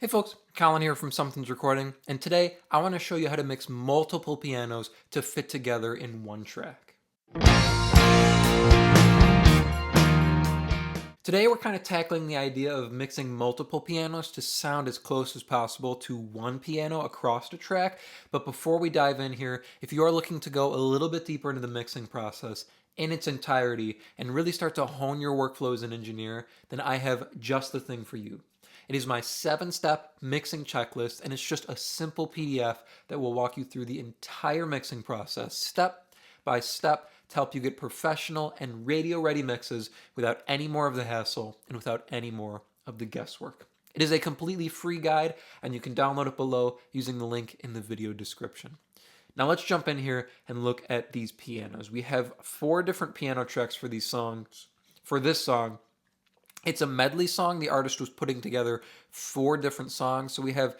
Hey folks, Colin here from Sumthins Recording, and today I want to show you how to mix multiple pianos to fit together in one track. Today we're kind of tackling the idea of mixing multiple pianos to sound as close as possible to one piano across the track, but before we dive in here, if you are looking to go a little bit deeper into the mixing process in its entirety and really start to hone your workflow as an engineer, then I have just the thing for you. It is my 7-step mixing checklist, and it's just a simple PDF that will walk you through the entire mixing process, step by step, to help you get professional and radio-ready mixes without any more of the hassle and without any more of the guesswork. It is a completely free guide, and you can download it below using the link in the video description. Now let's jump in here and look at these pianos. We have 4 different piano tracks for these songs. For this song, it's a medley song. The artist was putting together 4 different songs. So we have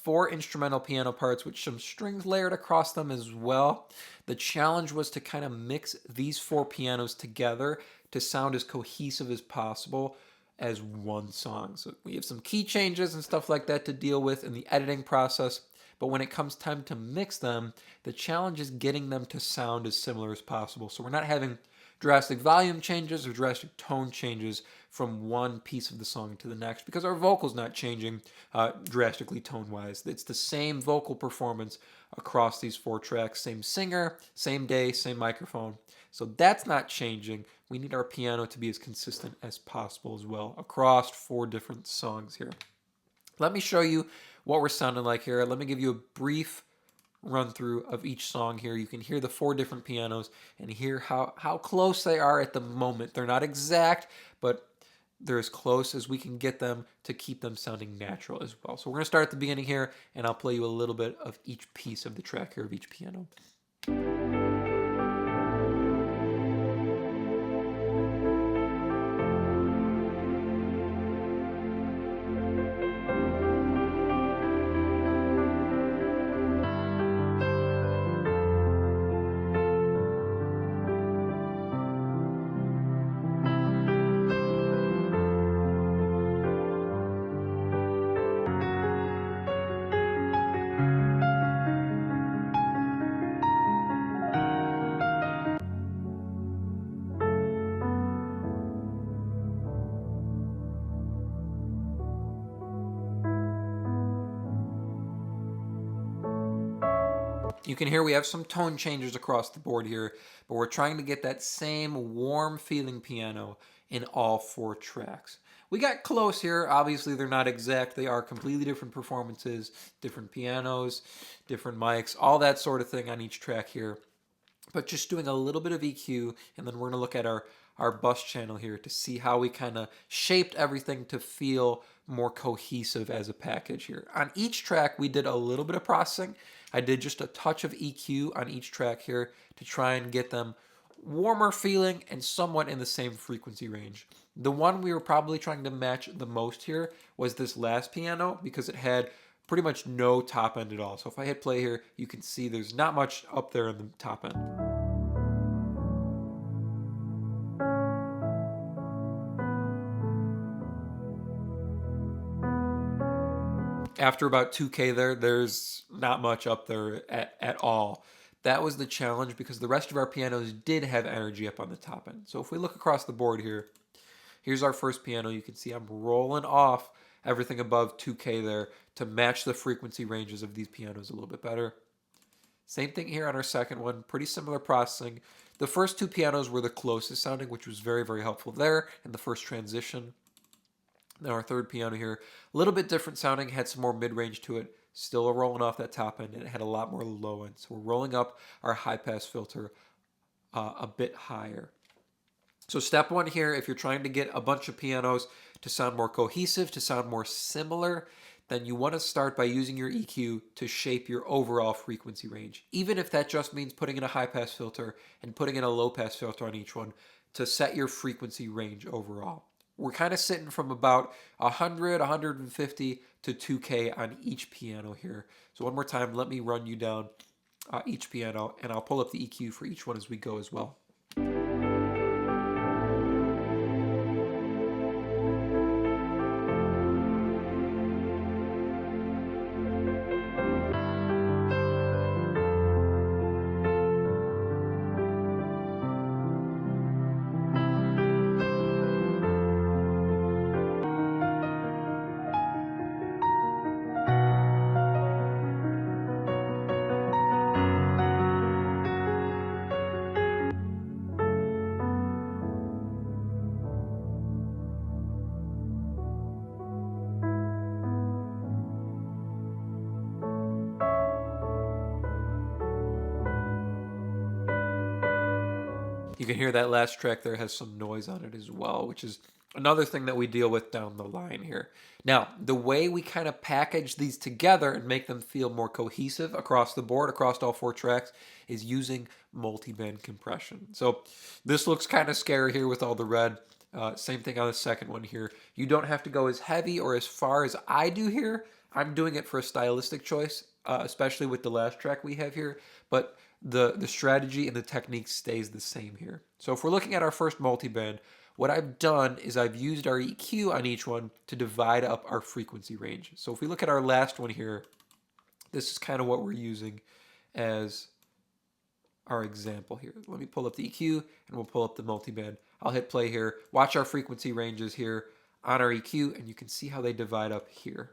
4 instrumental piano parts with some strings layered across them as well. The challenge was to kind of mix these 4 pianos together to sound as cohesive as possible as one song. So we have some key changes and stuff like that to deal with in the editing process. But when it comes time to mix them, the challenge is getting them to sound as similar as possible. So we're not having drastic volume changes or drastic tone changes from one piece of the song to the next because our vocal's not changing drastically tone-wise. It's the same vocal performance across these 4 tracks, same singer, same day, same microphone. So that's not changing. We need our piano to be as consistent as possible as well across 4 different songs here. Let me show you what we're sounding like here. Let me give you a brief run through of each song here. You can hear the 4 different pianos and hear how close they are at the moment. They're not exact, but they're as close as we can get them to keep them sounding natural as well. So we're going to start at the beginning here, and I'll play you a little bit of each piece of the track here of each piano. You can hear we have some tone changes across the board here, but we're trying to get that same warm feeling piano in all 4 tracks. We got close here. Obviously, they're not exact. They are completely different performances, different pianos, different mics, all that sort of thing on each track here. But just doing a little bit of EQ, and then we're going to look at our bus channel here to see how we kind of shaped everything to feel more cohesive as a package here. On each track, we did a little bit of processing. I did just a touch of EQ on each track here to try and get them warmer feeling and somewhat in the same frequency range. The one we were probably trying to match the most here was this last piano because it had pretty much no top end at all. So if I hit play here, you can see there's not much up there in the top end. After about 2K there's not much up there at all. That was the challenge because the rest of our pianos did have energy up on the top end. So if we look across the board here, here's our first piano. You can see I'm rolling off everything above 2K there to match the frequency ranges of these pianos a little bit better. Same thing here on our second one, pretty similar processing. The first 2 pianos were the closest sounding, which was very, very helpful there in the first transition. Now our third piano here, a little bit different sounding, had some more mid-range to it, still rolling off that top end, and it had a lot more low end. So we're rolling up our high-pass filter a bit higher. So step 1 here, if you're trying to get a bunch of pianos to sound more cohesive, to sound more similar, then you want to start by using your EQ to shape your overall frequency range. Even if that just means putting in a high-pass filter and putting in a low-pass filter on each one to set your frequency range overall. We're kind of sitting from about 100, 150 to 2K on each piano here. So one more time, let me run you down each piano, and I'll pull up the EQ for each one as we go as well. You can hear that last track there has some noise on it as well, which is another thing that we deal with down the line here. Now, the way we kind of package these together and make them feel more cohesive across the board, across all 4 tracks, is using multiband compression. So this looks kind of scary here with all the red. Same thing on the second one here. You don't have to go as heavy or as far as I do here. I'm doing it for a stylistic choice, especially with the last track we have here. But the strategy and the technique stays the same here. So if we're looking at our first multiband, what I've done is I've used our EQ on each one to divide up our frequency range. So if we look at our last one here, this is kind of what we're using as our example here. Let me pull up the EQ and we'll pull up the multiband. I'll hit play here. Watch our frequency ranges here on our EQ and you can see how they divide up here.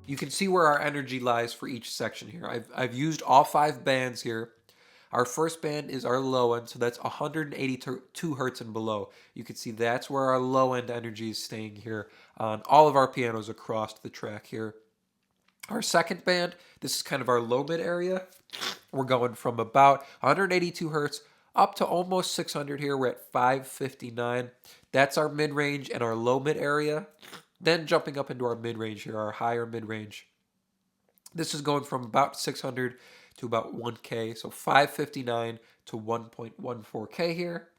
You can see where our energy lies for each section here. I've used all 5 bands here. Our first band is our low end, so that's 182 hertz and below. You can see that's where our low end energy is staying here on all of our pianos across the track here. Our second band, this is kind of our low mid area. We're going from about 182 hertz up to almost 600 here. We're at 559. That's our mid range and our low mid area. Then jumping up into our mid-range here, our higher mid-range. This is going from about 600 to about 1K, so 559 to 1.14K here.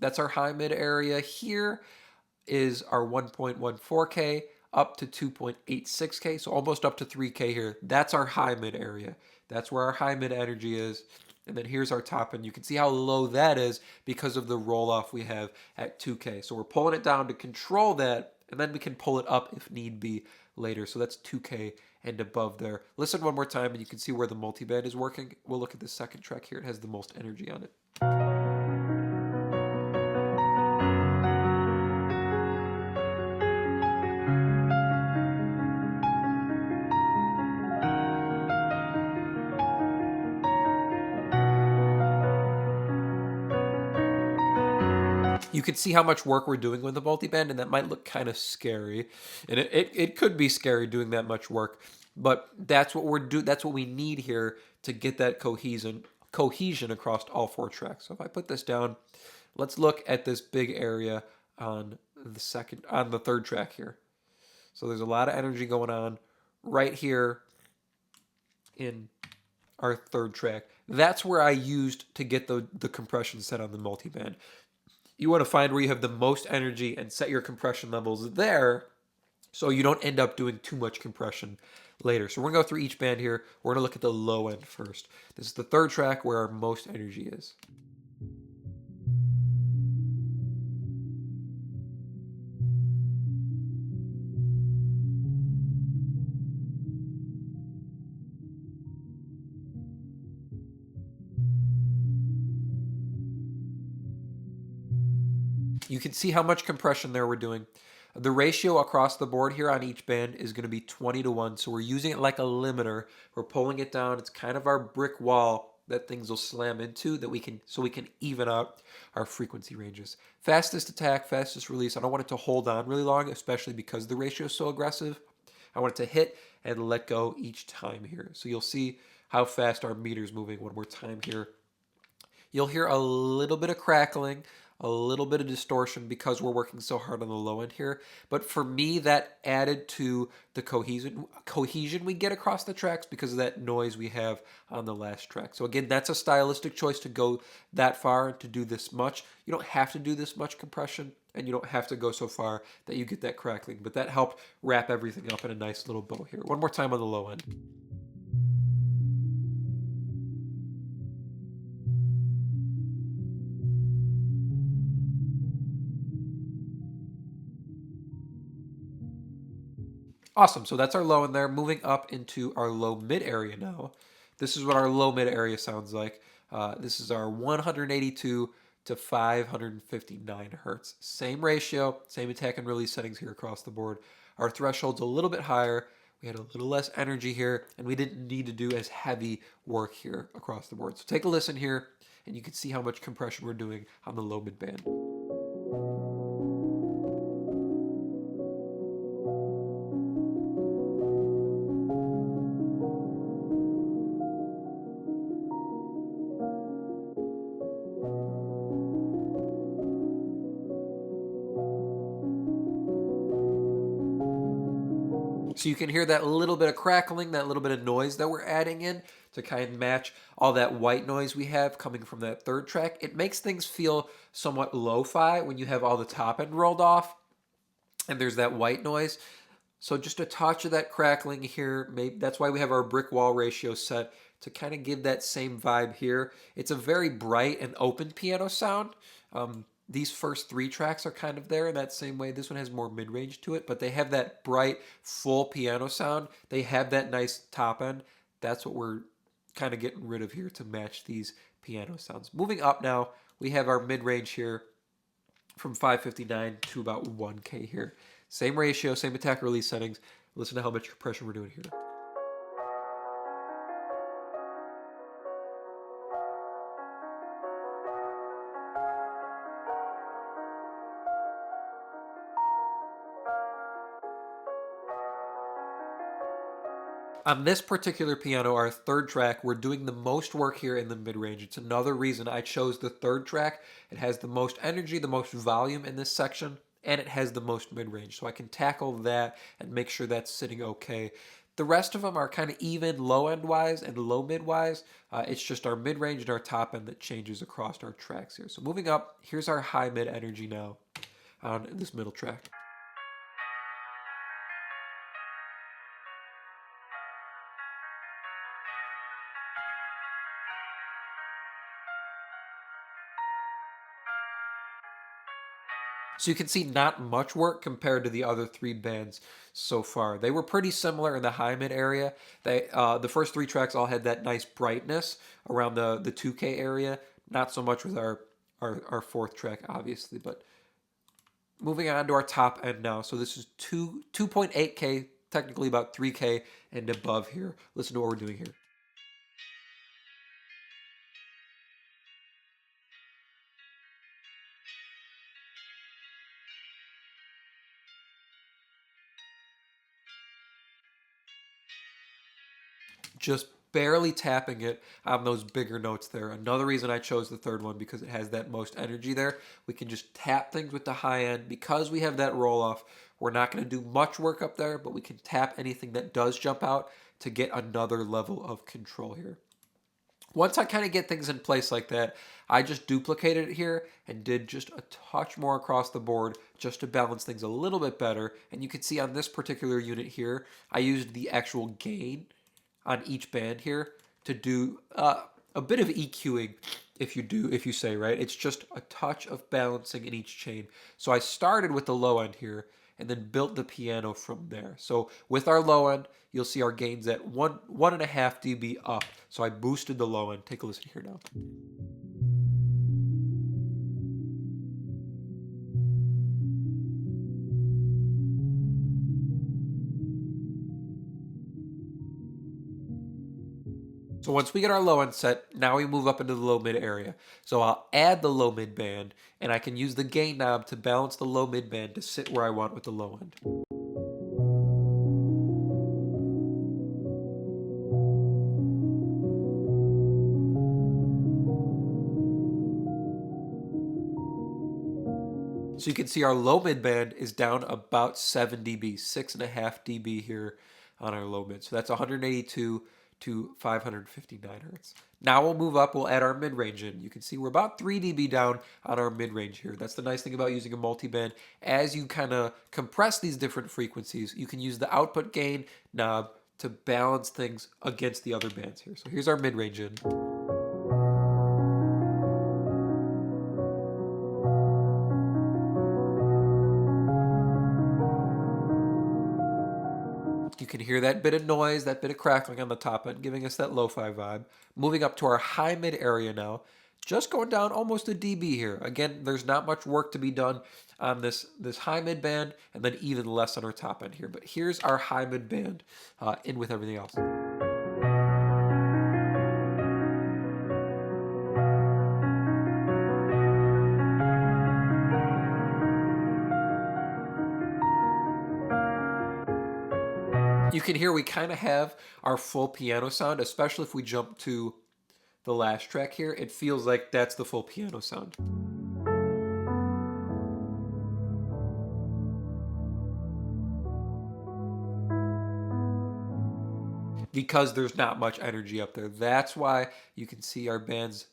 That's our high mid area. Here is our 1.14K up to 2.86K, so almost up to 3K here. That's our high mid area. That's where our high mid energy is. And then here's our top end. You can see how low that is because of the roll off we have at 2K. So we're pulling it down to control that, and then we can pull it up if need be later. So that's 2K and above there. Listen one more time and you can see where the multiband is working. We'll look at the second track here. It has the most energy on it. You can see how much work we're doing with the multiband, and that might look kind of scary. And it could be scary doing that much work, but that's what we're doing. That's what we need here to get that cohesion across all 4 tracks. So if I put this down, let's look at this big area on the third track here. So there's a lot of energy going on right here in our third track. That's where I used to get the compression set on the multiband. You want to find where you have the most energy and set your compression levels there so you don't end up doing too much compression later. So we're going to go through each band here. We're going to look at the low end first. This is the third track where our most energy is. You can see how much compression there we're doing. The ratio across the board here on each band is going to be 20-1. So we're using it like a limiter. We're pulling it down. It's kind of our brick wall that things will slam into so we can even out our frequency ranges. Fastest attack, fastest release. I don't want it to hold on really long, especially because the ratio is so aggressive. I want it to hit and let go each time here. So you'll see how fast our meter's moving one more time here. You'll hear a little bit of crackling, a little bit of distortion because we're working so hard on the low end here. But for me, that added to the cohesion we get across the tracks because of that noise we have on the last track. So again, that's a stylistic choice to go that far and to do this much. You don't have to do this much compression and you don't have to go so far that you get that crackling. But that helped wrap everything up in a nice little bow here. One more time on the low end. Awesome, so that's our low end there. Moving up into our low mid area now. This is what our low mid area sounds like. This is our 182 to 559 hertz. Same ratio, same attack and release settings here across the board. Our threshold's a little bit higher. We had a little less energy here, and we didn't need to do as heavy work here across the board. So take a listen here, and you can see how much compression we're doing on the low mid band. So you can hear that little bit of crackling, that little bit of noise that we're adding in to kind of match all that white noise we have coming from that third track. It makes things feel somewhat lo-fi when you have all the top end rolled off and there's that white noise. So just a touch of that crackling here. Maybe that's why we have our brick wall ratio set to kind of give that same vibe here. It's a very bright and open piano sound. These first three tracks are kind of there in that same way. This one has more mid-range to it, but they have that bright, full piano sound. They have that nice top end. That's what we're kind of getting rid of here to match these piano sounds. Moving up now, we have our mid-range here from 559 to about 1K here. Same ratio, same attack release settings. Listen to how much compression we're doing here. On this particular piano, our third track, we're doing the most work here in the mid-range. It's another reason I chose the third track. It has the most energy, the most volume in this section, and it has the most mid-range. So I can tackle that and make sure that's sitting okay. The rest of them are kind of even low-end wise and low-mid wise. It's just our mid-range and our top end that changes across our tracks here. So moving up, here's our high-mid energy now on this middle track. So you can see not much work compared to the other three bands so far. They were pretty similar in the high mid area. The first three tracks all had that nice brightness around the 2K area. Not so much with our fourth track, obviously, but moving on to our top end now. So this is 2.8K, technically about 3K and above here. Listen to what we're doing here. Just barely tapping it on those bigger notes there. Another reason I chose the third one because it has that most energy there. We can just tap things with the high end. Because we have that roll off, we're not going to do much work up there, but we can tap anything that does jump out to get another level of control here. Once I kind of get things in place like that, I just duplicated it here and did just a touch more across the board just to balance things a little bit better. And you can see on this particular unit here, I used the actual gain on each band here to do a bit of EQing if you say, right? It's just a touch of balancing in each chain. So I started with the low end here and then built the piano from there. So with our low end, you'll see our gains at 1.5 dB up. So I boosted the low end. Take a listen here now. So once we get our low end set, now we move up into the low mid area. So I'll add the low mid band and I can use the gain knob to balance the low mid band to sit where I want with the low end. So you can see our low mid band is down about 7 dB, 6.5 dB here on our low mid. So that's 182 to 559 hertz. Now we'll move up, we'll add our mid range in. You can see we're about 3 dB down on our mid range here. That's the nice thing about using a multiband. As you kind of compress these different frequencies, you can use the output gain knob to balance things against the other bands here. So here's our mid range in. You can hear that bit of noise, that bit of crackling on the top end, giving us that lo-fi vibe. Moving up to our high-mid area now, just going down almost a dB here. Again, there's not much work to be done on this high mid band, and then even less on our top end here. But here's our high mid band in with everything else. You can hear we kind of have our full piano sound, especially if we jump to the last track here. It feels like that's the full piano sound. Because there's not much energy up there. That's why you can see our bands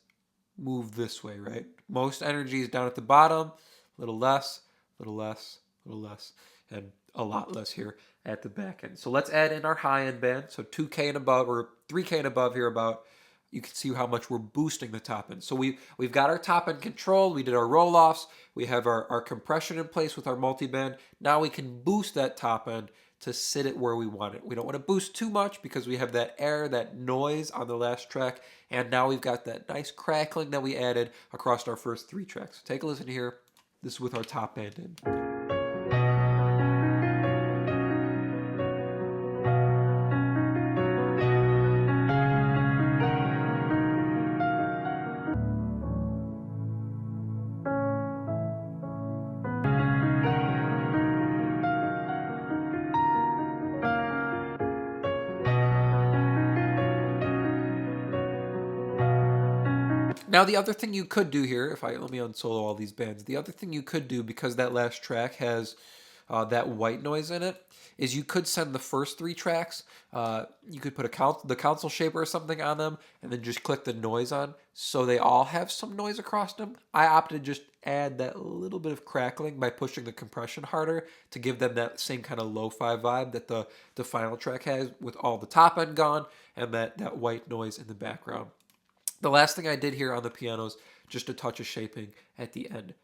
move this way, right? Most energy is down at the bottom, a little less, a little less, a little less, and a lot less here at the back end. So let's add in our high end band. So 2K and above, or 3K and above here about. You can see how much we're boosting the top end. So we've got our top end controlled. We did our roll-offs. We have our compression in place with our multiband. Now we can boost that top end to sit it where we want it. We don't want to boost too much because we have that air, that noise on the last track. And now we've got that nice crackling that we added across our first 3 tracks. So take a listen here. This is with our top band in. Now the other thing you could do here, let me unsolo all these bands. The other thing you could do, because that last track has that white noise in it, is you could send the first 3 tracks. You could put the console shaper or something on them, and then just click the noise on, so they all have some noise across them. I opted to just add that little bit of crackling by pushing the compression harder to give them that same kind of lo-fi vibe that the final track has, with all the top end gone and that white noise in the background. The last thing I did here on the pianos, just a touch of shaping at the end.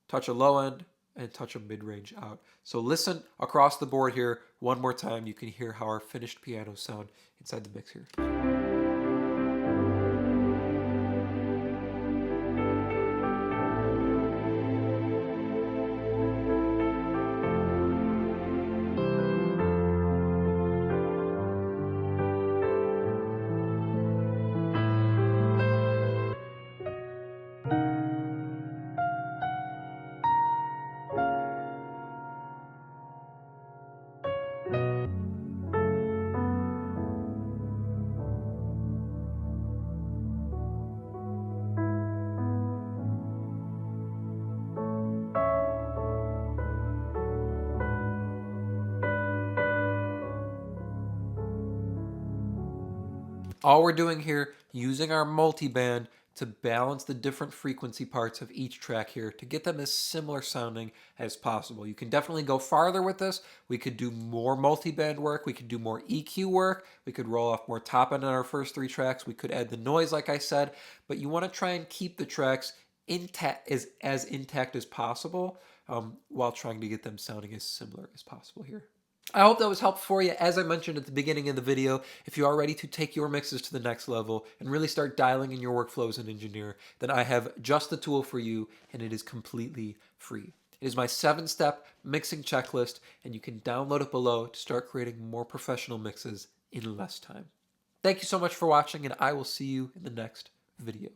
Touch a low end and touch a mid-range out. So listen across the board here one more time. You can hear how our finished pianos sound inside the mix here. All we're doing here, using our multiband to balance the different frequency parts of each track here to get them as similar sounding as possible. You can definitely go farther with this. We could do more multiband work. We could do more EQ work. We could roll off more top end on our first 3 tracks. We could add the noise, like I said, but you want to try and keep the tracks intact, as intact as possible, while trying to get them sounding as similar as possible here. I hope that was helpful for you. As I mentioned at the beginning of the video, if you are ready to take your mixes to the next level and really start dialing in your workflow as an engineer, then I have just the tool for you, and it is completely free. It is my 7-step mixing checklist, and you can download it below to start creating more professional mixes in less time. Thank you so much for watching, and I will see you in the next video.